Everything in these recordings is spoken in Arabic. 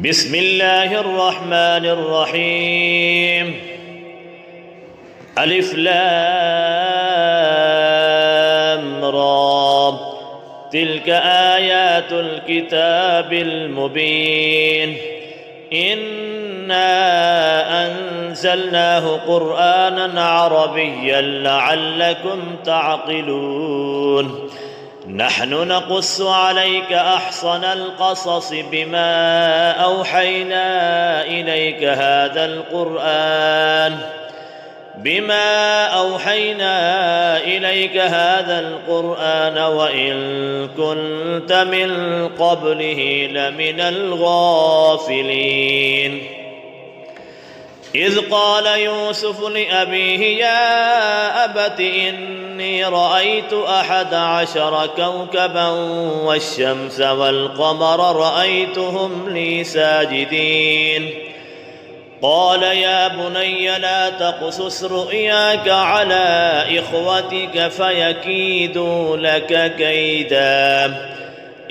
بسم الله الرحمن الرحيم. ألف لام را، تلك آيات الكتاب المبين. إنا أنزلناه قرآنا عربيا لعلكم تعقلون. نحن نقص عليك أحسن القصص بما أوحينا إليك هذا القرآن وإن كنت من قبله لمن الغافلين. إذ قال يوسف لأبيه يا أبت إني رأيت 11 كوكبا والشمس والقمر رأيتهم لي ساجدين. قال يا بني لا تقصص رؤياك على إخوتك فيكيدوا لك كيدا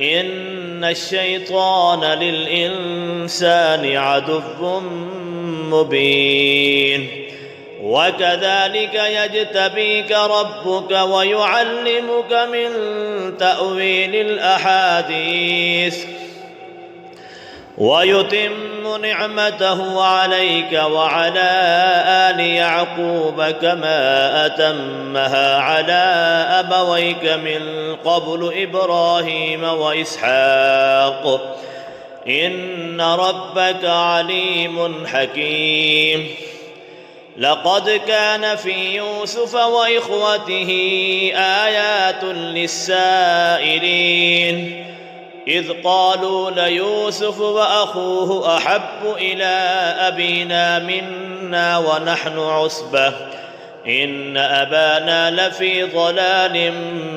إن الشيطان للإنسان عدو مبين. وكذلك يجتبيك ربك ويعلمك من تأويل الأحاديث ويتم نعمته عليك وعلى آل يعقوب كما أتمها على أبويك من قبل إبراهيم وإسحاق إن ربك عليم حكيم. لقد كان في يوسف وإخوته آيات للسائلين إذ قالوا ليوسف وأخوه أحب إلى أبينا منا ونحن عصبة إن أبانا لفي ضلال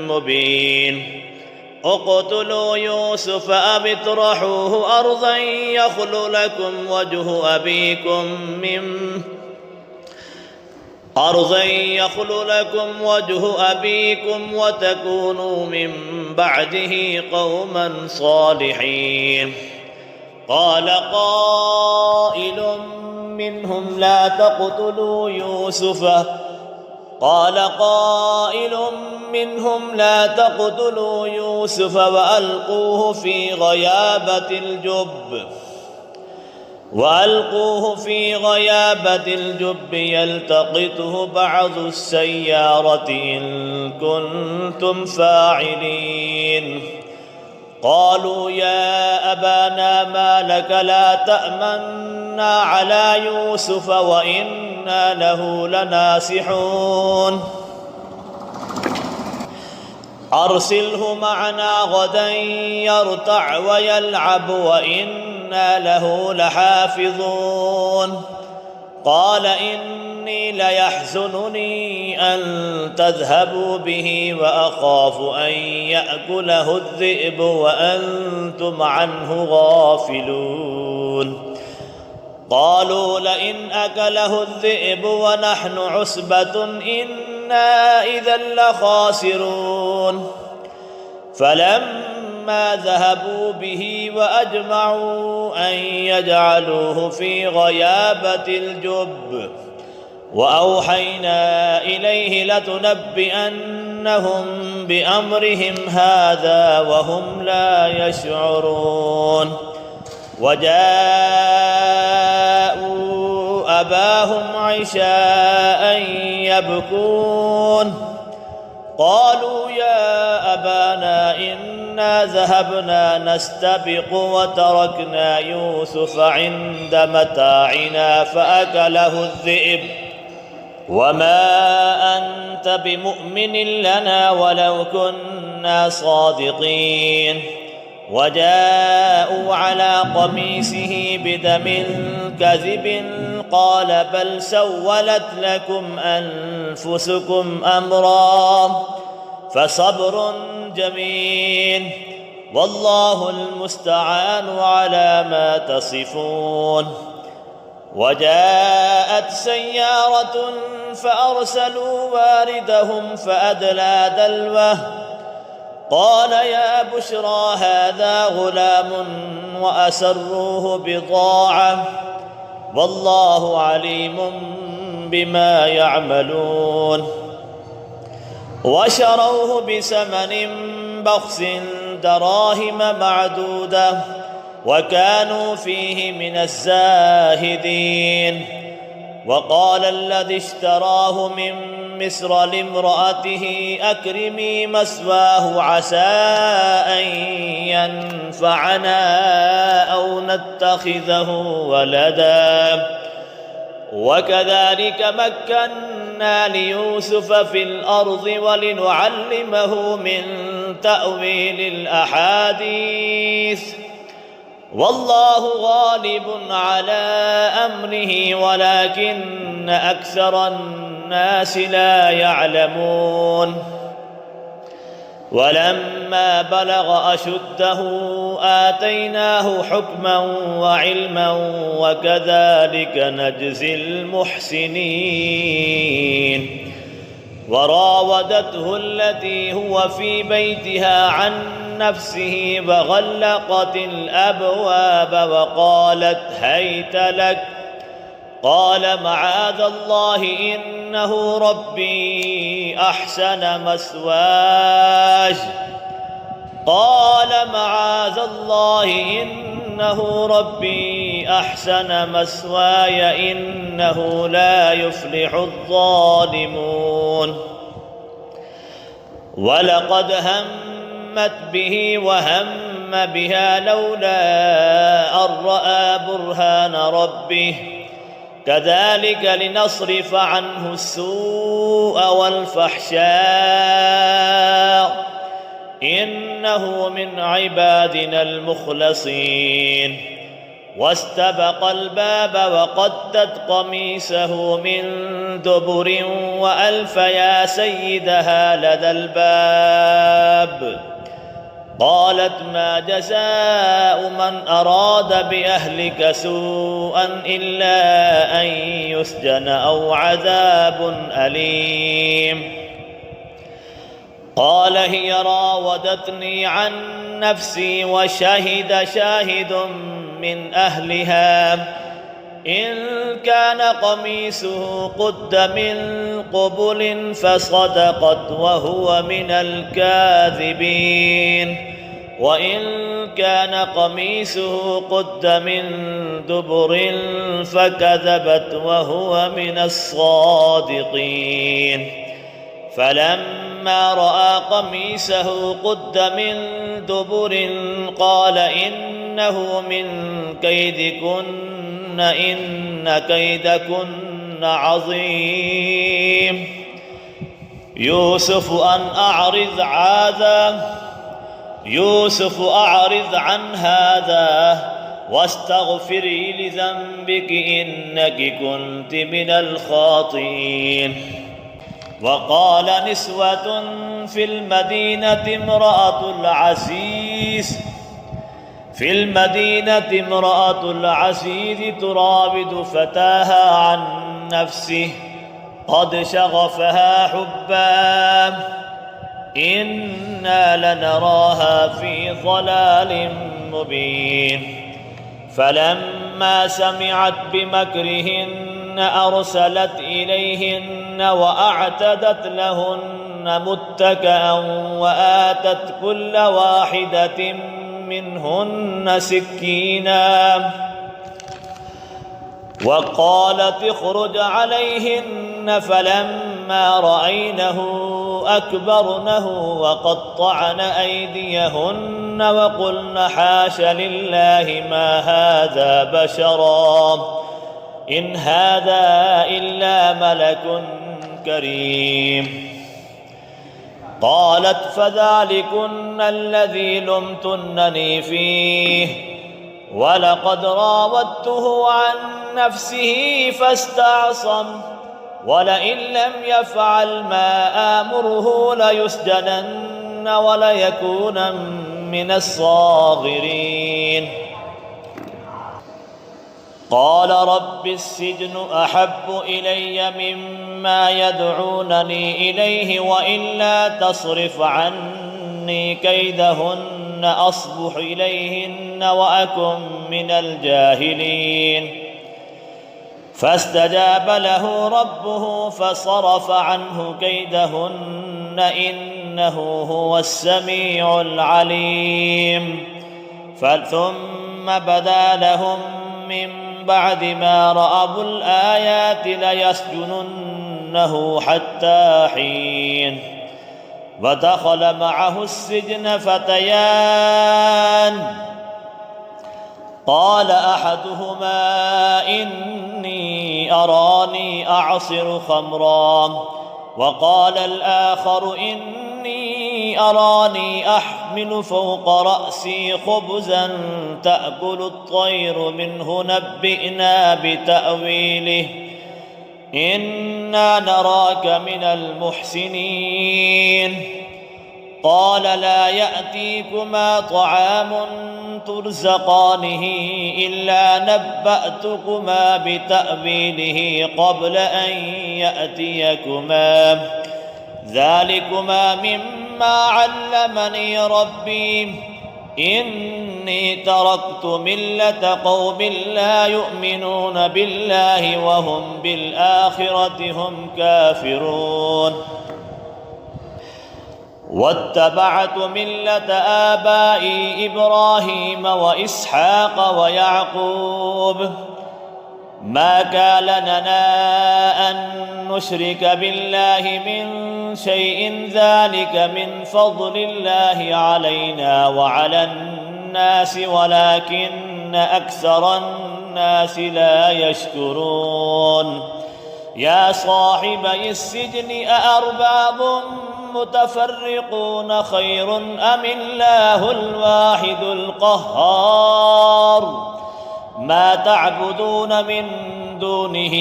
مبين. اقتلوا يوسف أو اطرحوه أرضا يخل لكم وجه أبيكم وتكونوا من بعده قوما صالحين. قال قائل منهم لا تقتلوا يوسف وألقوه في غيابة الجب يلتقطه بعض السيارة إن كنتم فاعلين. قالوا يا أبانا ما لك لا تأمنا على يوسف وإنا له لناصحون. أرسله معنا غدا يرتع ويلعب وإنا له لحافظون. قال إني ليحزنني أن تذهبوا به وأخاف أن يأكله الذئب وأنتم عنه غافلون. قالوا لئن أكله الذئب ونحن عصبة إنا إذا لخاسرون. فلما ذهبوا به وأجمعوا أن يجعلوه في غيابة الجب وأوحينا إليه لتنبئنهم بأمرهم هذا وهم لا يشعرون. وجاءوا أباهم عشاء يبكون. قالوا يا أبانا إنا ذهبنا نستبق وتركنا يوسف عند متاعنا فأكله الذئب وما أنت بمؤمن لنا ولو كنا صادقين. وجاءوا على قميصه بدم كذب قال بل سولت لكم أنفسكم أمرا فصبر جميل والله المستعان على ما تصفون. وجاءت سيارة فأرسلوا واردهم فأدلى دلوه قال يا بشرى هذا غلام وأسروه بضاعة والله عليم بما يعملون وشروه بثمن بخس دراهم معدودة وكانوا فيه من الزاهدين وقال الذي اشتراه من مصر لامرأته أكرمي مثواه عسى أن ينفعنا أو نتخذه ولدا وكذلك مكنا ليوسف في الأرض ولنعلمه من تأويل الأحاديث والله غالب على أمره ولكن أكثر الناس لا يعلمون ولما بلغ أشده آتيناه حكما وعلما وكذلك نجزي المحسنين وراودته التي هو في بيتها عن نفسه وغلقت الأبواب وقالت هيت لك قال معاذ الله إنه ربي أحسن مثواي قال معاذ الله إنه ربي أحسن مثواي إنه لا يفلح الظالمون ولقد همت به وهم بها لولا أن رأى برهان ربه كذلك لنصرف عنه السوء والفحشاء إنه من عبادنا المخلصين واستبق الباب وقدت قميصه من دبر وألف يا سيدها لدى الباب قالت ما جزاء من أراد بأهلك سوءا إلا أن يسجن أو عذاب أليم قال هي راودتني عن نفسي وشهد شاهد من أهلها إن كان قميصه قد من قبل فصدقت وهو من الكاذبين وإن كان قميصه قد من دبر فكذبت وهو من الصادقين فلما رأى قميصه قد من دبر قال إنه من كيدكن إن كيدكن عظيم يوسف أعرض عن هذا واستغفري لذنبك إنك كنت من الخاطئين وقال نسوة في المدينة امرأة العزيز تراود فتاها عن نفسه قد شغفها حبا إنا لنراها في ضلال مبين فلما سمعت بمكرهن أرسلت إليهن وأعتدت لهن متكئا وآتت كل واحدة منهن سكينا وقالت اخرج عليهن فلما رأينه أكبرنه وقطعن أيديهن وقلن حاش لله ما هذا بشرا إن هذا إلا ملك كريم قالت فذلكن الذي لمتنني فيه ولقد راودته عن نفسه فاستعصم ولئن لم يفعل ما آمره ليسجنن وليكون من الصاغرين قال رب السجن أحب إلي مما يدعونني إليه وإلا تصرف عني فكيدونني كيدهن أصبح إليهن وأكن من الجاهلين. فاستجاب له ربه فصرف عنه كيدهن إنه هو السميع العليم. ثم بدا لهم من بعد ما رأوا الآيات ليسجننه حتى حين. ودخل معه السجن فتيان قال أحدهما إني أراني أعصر خمرا وقال الآخر إني أراني أحمل فوق رأسي خبزا تأكل الطير منه نبئنا بتأويله إنا نراك من المحسنين. قال لا يأتيكما طعام ترزقانه إلا نبأتكما بتأويله قبل أن يأتيكما ذلكما مما علمني ربي إني تركت ملة قوم لا يؤمنون بالله وهم بالآخرة هم كافرون. واتبعت ملة آبائي إبراهيم وإسحاق ويعقوب ما كان لنا أن نشرك بالله من شيء ذلك من فضل الله علينا وعلى الناس ولكن أكثر الناس لا يشكرون. يا صاحبي السجن أأرباب متفرقون خير أم الله الواحد القهار. ما تعبدون من دونه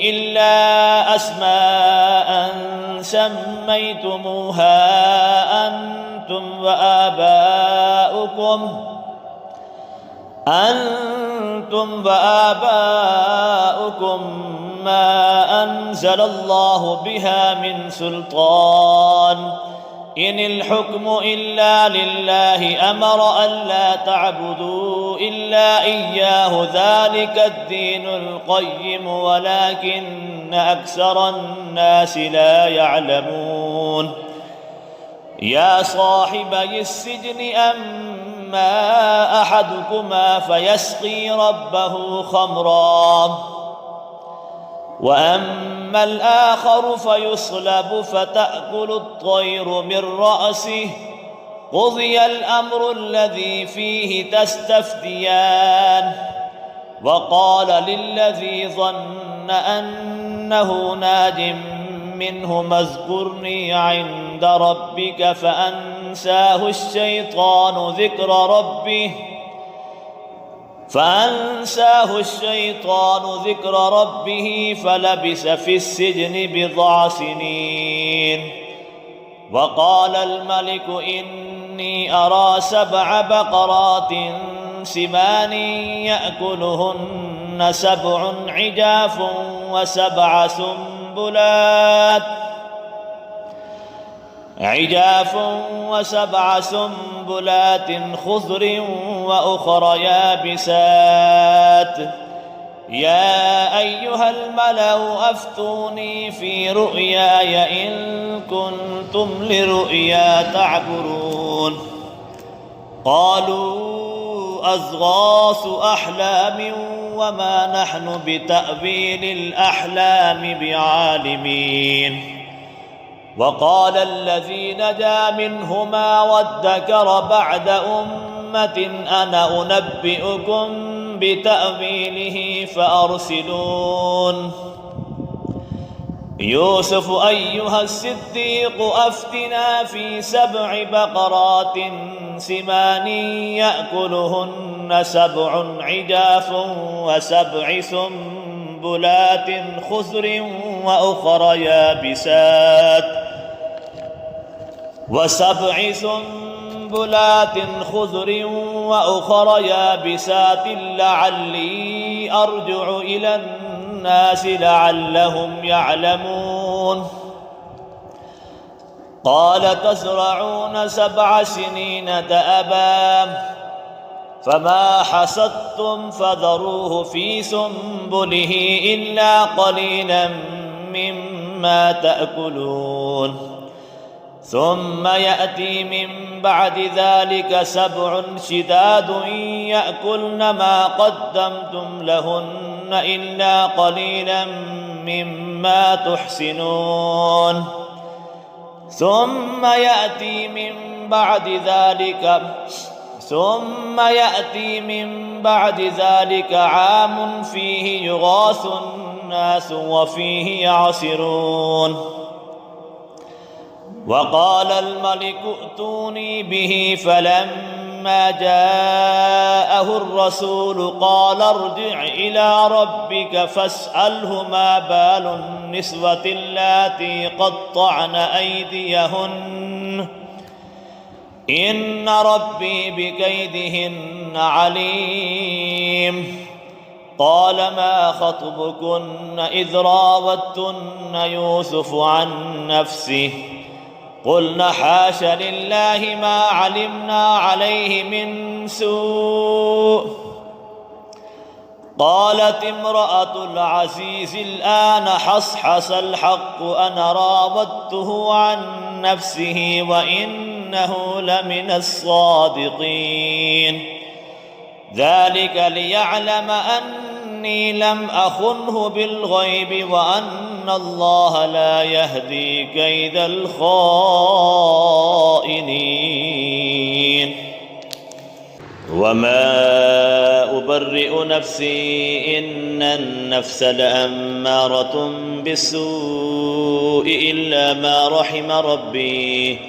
إلا أسماء سميتموها أنتم وآباؤكم ما أنزل الله بها من سلطان إن الحكم إلا لله أمر ألا تعبدوا إلا إياه ذلك الدين القيم ولكن أكثر الناس لا يعلمون. يا صاحبي السجن أما أحدكما فيسقي ربه خمرا وأما الآخر فيصلب فتأكل الطير من رأسه قضي الأمر الذي فيه تستفتيان. وقال للذي ظن أنه ناج منهما اذكرني عند ربك فأنساه الشيطان ذكر ربه فلبث في السجن بضع سنين. وقال الملك إني أرى 7 بقرات سمان يأكلهن 7 عجاف وسبع سنبلات خضر وأخر يابسات. يا أيها الملأ أفتوني في رؤياي إن كنتم لرؤيا تعبرون. قالوا أضغاث أحلام وما نحن بتأويل الأحلام بعالمين. وقال الذي نجا منهما وادكر بعد أمة أنا أنبئكم بتأويله فأرسلون. يوسف أيها الصديق أفتنا في 7 بقرات سمان يأكلهن 7 عجاف و7 سنبلات خضر وأخر يابسات لعلي أرجع إلى الناس لعلهم يعلمون. قال تزرعون 7 سنين دأبا فما حصدتم فذروه في سنبله إلا قليلا مما تأكلون ثم يأتي من بعد ذلك 7 شداد يأكلن ما قدمتم لهن إلا قليلا مما تحسنون ثم يأتي من بعد ذلك عام فيه يغاث الناس وفيه يعصرون وقال الملك ائتوني به فلما جاءه الرسول قال ارجع إلى ربك فاسأله ما بال النسوة اللاتي قطعن أيديهن إن ربي بكيدهن عليم قال ما خطبكن إذ راوتن يوسف عن نفسه قلن حاش لله ما علمنا عليه من سوء قالت امرأة العزيز الآن حصحص الحق أنا راودته عن نفسه وإنه لمن الصادقين ذلك ليعلم أني لم أخنه بالغيب وأن الله لا يهدي كيد الخائنين وما أبرئ نفسي إن النفس لأمارة بالسوء إلا ما رحم ربي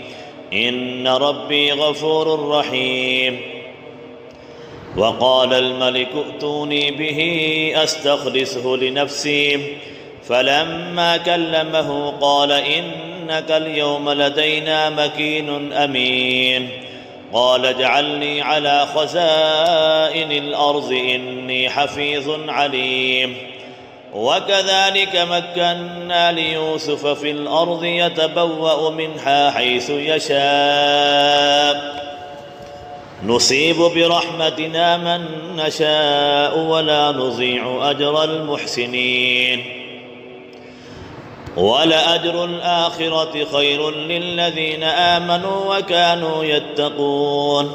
إن ربي غفور رحيم وقال الملك ائتوني به أستخلصه لنفسي فلما كلمه قال إنك اليوم لدينا مكين أمين قال اجعلني على خزائن الأرض إني حفيظ عليم وكذلك مكنا ليوسف في الأرض يتبوأ منها حيث يشاء نصيب برحمتنا من نشاء ولا نضيع أجر المحسنين ولأجر الآخرة خير للذين آمنوا وكانوا يتقون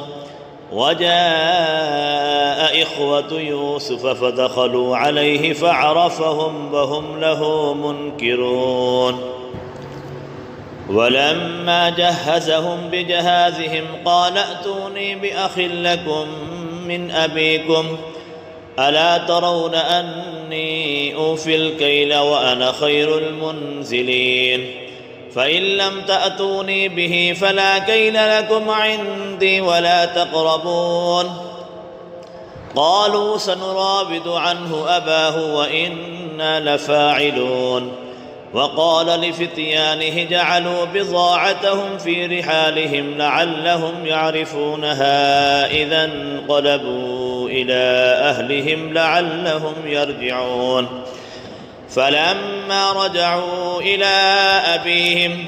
وجاء إخوة يوسف فدخلوا عليه فعرفهم وهم له منكرون ولما جهزهم بجهازهم قال ائتوني بأخ لكم من أبيكم ألا ترون أني أوفي الكيل وأنا خير المنزلين فإن لم تأتوني به فلا كيل لكم عندي ولا تقربون قالوا سنراود عنه أباه وإنا لفاعلون وقال لفتيانه جعلوا بضاعتهم في رحالهم لعلهم يعرفونها إذا انقلبوا إلى أهلهم لعلهم يرجعون فلما رجعوا إلى أبيهم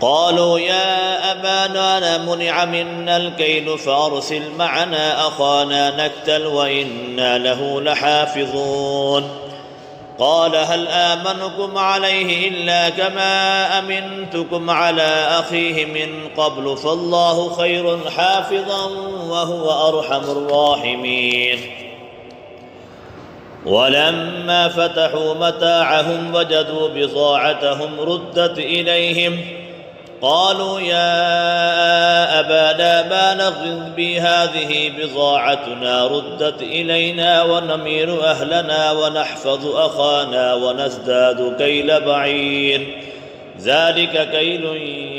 قالوا يا أبانا منع منا الكيل فأرسل معنا أخانا نكتل وإنا له لحافظون قال هل آمنكم عليه إلا كما أمنتكم على أخيه من قبل فالله خير حافظا وهو أرحم الراحمين ولما فتحوا متاعهم وجدوا بضاعتهم ردت إليهم قالوا يا أبانا ما نغض بهذه بضاعتنا ردت إلينا ونمير أهلنا ونحفظ أخانا ونزداد كيل بعير ذلك كيل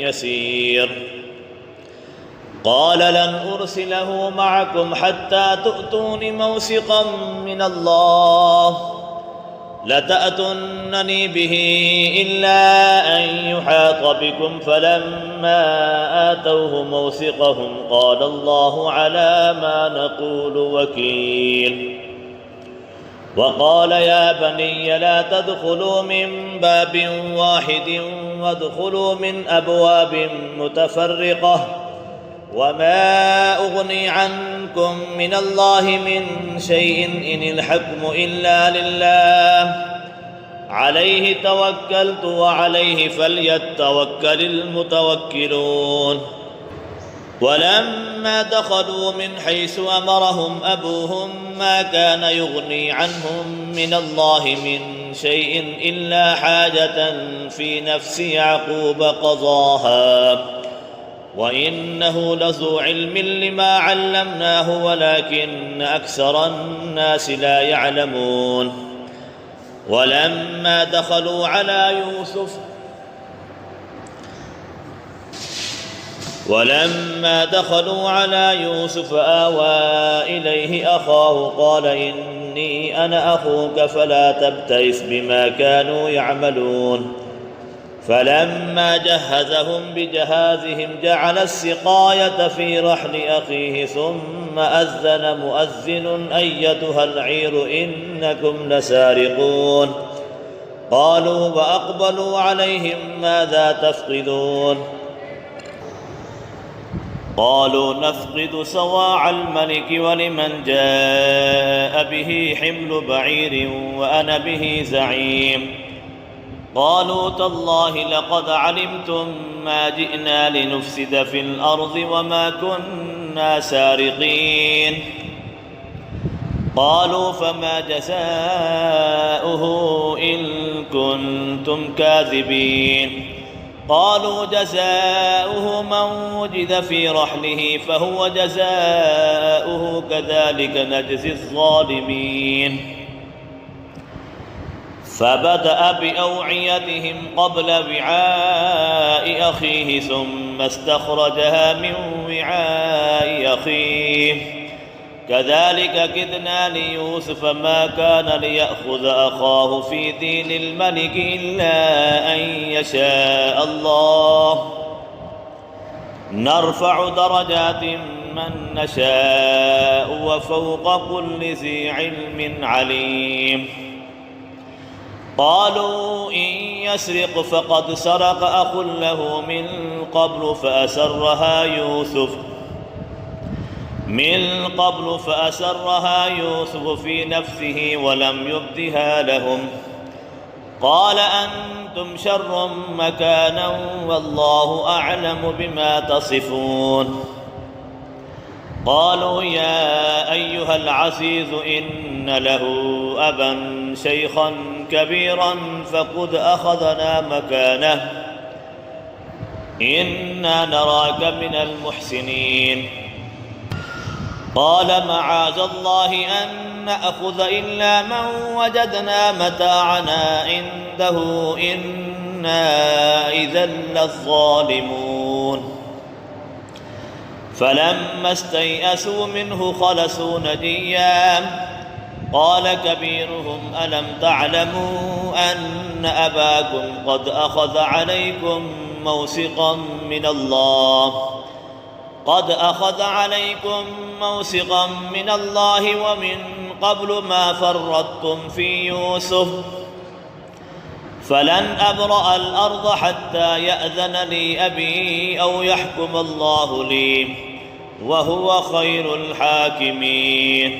يسير قال لن أرسله معكم حتى تؤتون موثقا من الله لتأتونني به إلا أن يحاط بكم فلما آتوه موثقهم قال الله على ما نقول وكيل وقال يا بني لا تدخلوا من باب واحد وادخلوا من أبواب متفرقة وما أغني عنكم من الله من شيء إن الحكم إلا لله عليه توكلت وعليه فليتوكل المتوكلون. ولما دخلوا من حيث أمرهم أبوهم ما كان يغني عنهم من الله من شيء إلا حاجة في نفس يعقوب قضاها وإنه لذو علم لما علمناه ولكن أكثر الناس لا يعلمون. ولما دخلوا على يوسف آوى إليه أخاه قال إني أنا أخوك فلا تبتئس بما كانوا يعملون. فلما جهزهم بجهازهم جعل السقاية في رحل أخيه ثم أذن مؤذن أيتها العير إنكم لسارقون. قالوا وأقبلوا عليهم ماذا تفقدون؟ قالوا نفقد صواع الملك ولمن جاء به حمل بعير وأنا به زعيم. قالوا تالله لقد علمتم ما جئنا لنفسد في الأرض وما كنا سارقين. قالوا فما جزاؤه إن كنتم كاذبين؟ قالوا جزاؤه من وجد في رحله فهو جزاؤه كذلك نجزي الظالمين. فبدأ بأوعيتهم قبل وعاء أخيه ثم استخرجها من وعاء أخيه كذلك كدنا ليوسف ما كان ليأخذ أخاه في دين الملك إلا أن يشاء الله نرفع درجات من نشاء وفوق كل ذي علم عليم. قالوا إن يسرق فقد سرق أخ له من قبل فأسرها يوسف في نفسه ولم يبدها لهم. قال أنتم شر مكانا والله أعلم بما تصفون. قالوا يا أيها العزيز إن له أبا شيخا كبيرا فقد أخذنا مكانه إنا نراك من المحسنين. قال معاذ الله أن نأخذ إلا من وجدنا متاعنا عنده إنا إذا للظالمون. فلما استيئسوا منه خلصوا نجيا. قال كبيرهم ألم تعلموا أن أباكم قد أخذ عليكم موثقا من الله ومن قبل ما فرطتم في يوسف فلن أبرأ الأرض حتى يأذن لي أبي أو يحكم الله لي وهو خير الحاكمين.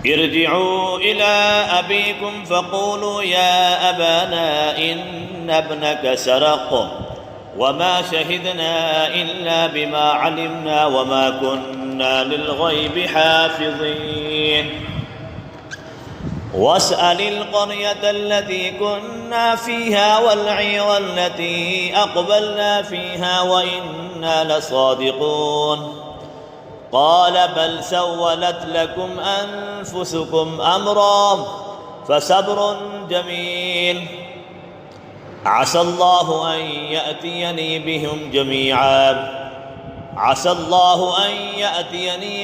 ارجعوا إلى أبيكم فقولوا يا أبانا إن ابنك سرق وما شهدنا إلا بما علمنا وما كنا للغيب حافظين. واسأل القرية التي كنا فيها والعير التي أقبلنا فيها وإنا لصادقون. قال بل سولت لكم أنفسكم أمرا فصبر جميل عسى الله أن يأتيني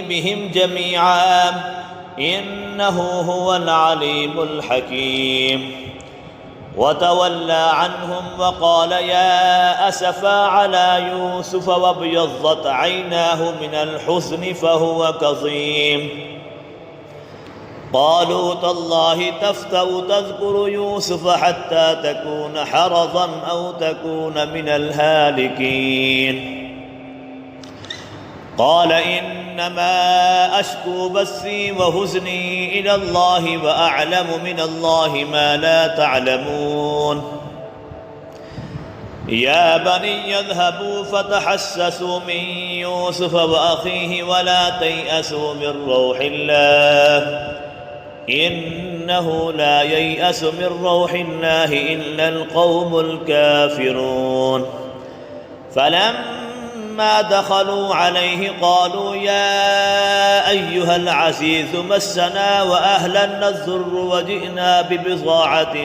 بهم جميعا إنه هو العليم الحكيم. وتولى عنهم وقال يا أسفا على يوسف وابيضت عيناه من الحزن فهو كظيم. قالوا تالله تفتأ تذكر يوسف حتى تكون حرضا أو تكون من الهالكين قال إنما أشكو بثي وحزني إلى الله وأعلم من الله ما لا تعلمون يا بني اذهبوا فتحسسوا من يوسف وأخيه ولا تيأسوا من روح الله إنه لا ييأس من روح الله إلا القوم الكافرون فلما دخلوا عليه قالوا يا أيها العزيز مسنا وأهلنا الضر وجئنا ببضاعة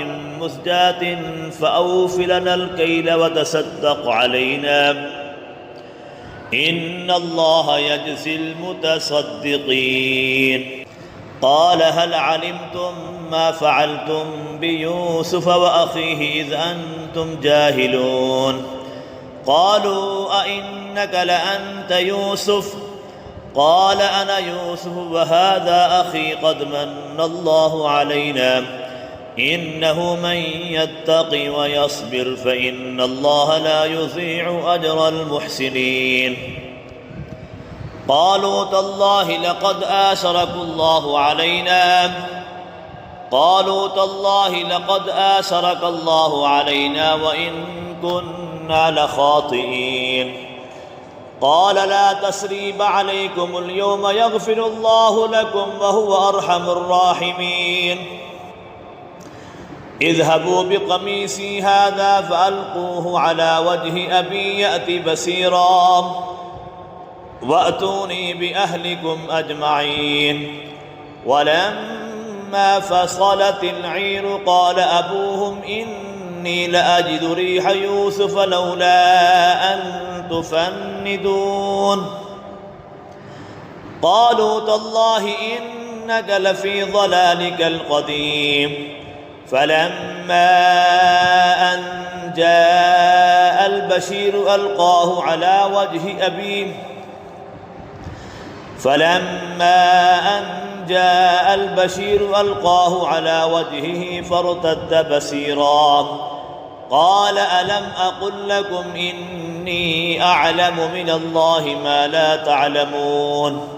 مزجاة فأوف لنا الكيل وتصدق علينا إن الله يجزي المتصدقين قال هل علمتم ما فعلتم بيوسف وأخيه إذ أنتم جاهلون قالوا أئنك لأنت يوسف قال أنا يوسف وهذا أخي قد من الله علينا إنه من يتق ويصبر فإن الله لا يضيع أجر المحسنين قالوا تالله لقد آثرك الله علينا وإن كنا لخاطئين قال لا تثريب عليكم اليوم يغفر الله لكم وهو أرحم الراحمين اذهبوا بقميصي هذا فألقوه على وجه أبي يأت بصيرا وأتوني بأهلكم أجمعين ولما فصلت العير قال أبوهم إني لأجد ريح يوسف لولا أن تفندون قالوا تالله إنك لفي ضلالك القديم فلما أن جاء البشير ألقاه على وجهه فارتد بصيرا قال ألم أقل لكم إني أعلم من الله ما لا تعلمون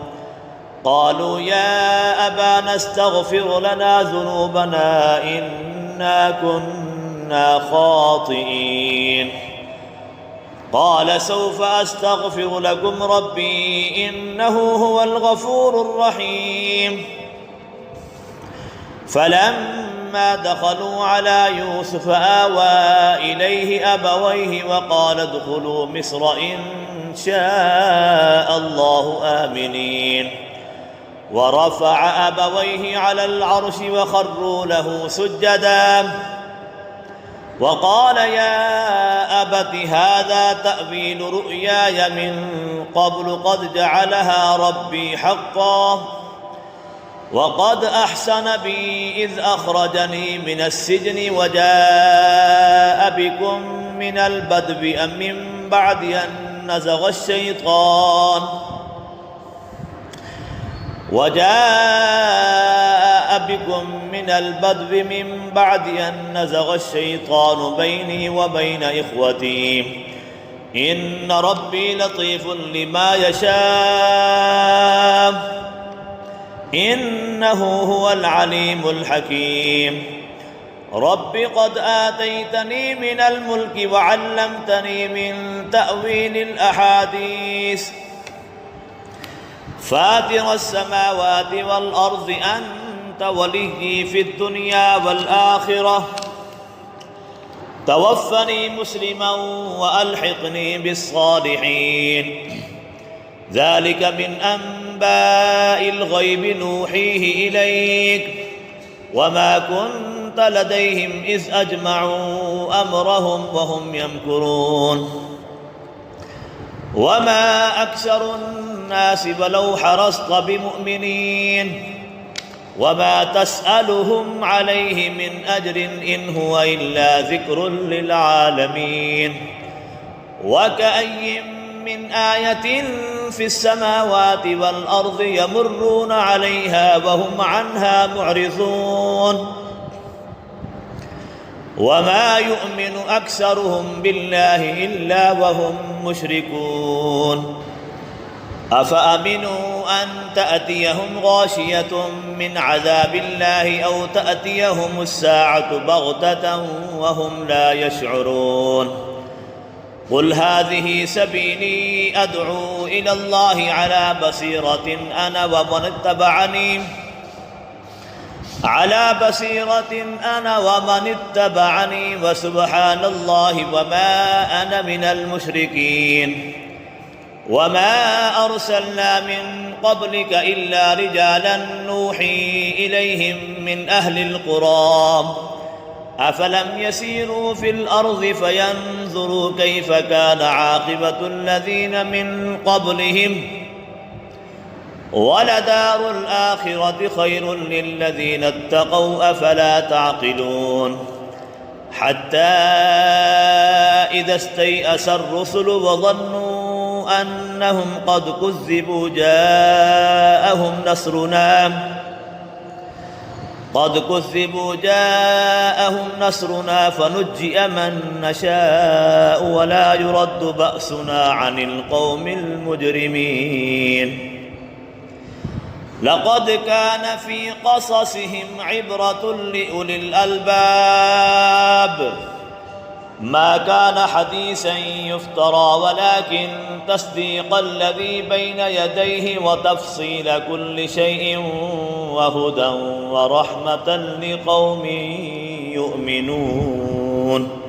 قالوا يا أبانا استغفر لنا ذنوبنا إنا كنا خاطئين قال سوف أستغفر لكم ربي إنه هو الغفور الرحيم فلما دخلوا على يوسف آوى إليه أبويه وقال ادخلوا مصر إن شاء الله آمنين ورفع أبويه على العرش وخروا له سجدا وقال يا أبت هذا تأويل رؤياي من قبل قد جعلها ربي حقا وقد أحسن بي إذ أخرجني من السجن وجاء بكم من البدو من بعد أن نزغ الشيطان بيني وبين إخوتي إن ربي لطيف لما يشاء إنه هو العليم الحكيم رب قد آتيتني من الملك وعلمتني من تأويل الأحاديث فاطر السماوات والأرض أنت وليي في الدنيا والآخرة توفني مسلما وألحقني بالصالحين ذلك من أنباء الغيب نوحيه إليك وما كنت لديهم إذ أجمعوا أمرهم وهم يمكرون وما أكثر الناس ولو حرصت بمؤمنين وما تسألهم عليه من أجر إن هو إلا ذكر للعالمين وكأي من آية في السماوات والأرض يمرون عليها وهم عنها معرضون وما يؤمن أكثرهم بالله إلا وهم مشركون أفأمنوا أن تأتيهم غاشية من عذاب الله أو تأتيهم الساعة بغتة وهم لا يشعرون قل هذه سبيلي أدعو إلى الله على بصيرة أنا ومن اتبعني وسبحان الله وما أنا من المشركين وما أرسلنا من قبلك إلا رجالا نوحي إليهم من أهل القرى أفلم يسيروا في الأرض فينظروا كيف كان عاقبة الذين من قبلهم ولدار الآخرة خير للذين اتقوا أفلا تعقلون حتى إذا استيأس الرسل وظنوا أنهم قد كذبوا جاءهم نصرنا فنجئ من نشاء ولا يرد بأسنا عن القوم المجرمين لقد كان في قصصهم عبرة لأولي الألباب ما كان حديثا يفترى ولكن تصديق الذي بين يديه وتفصيل كل شيء وهدى ورحمة لقوم يؤمنون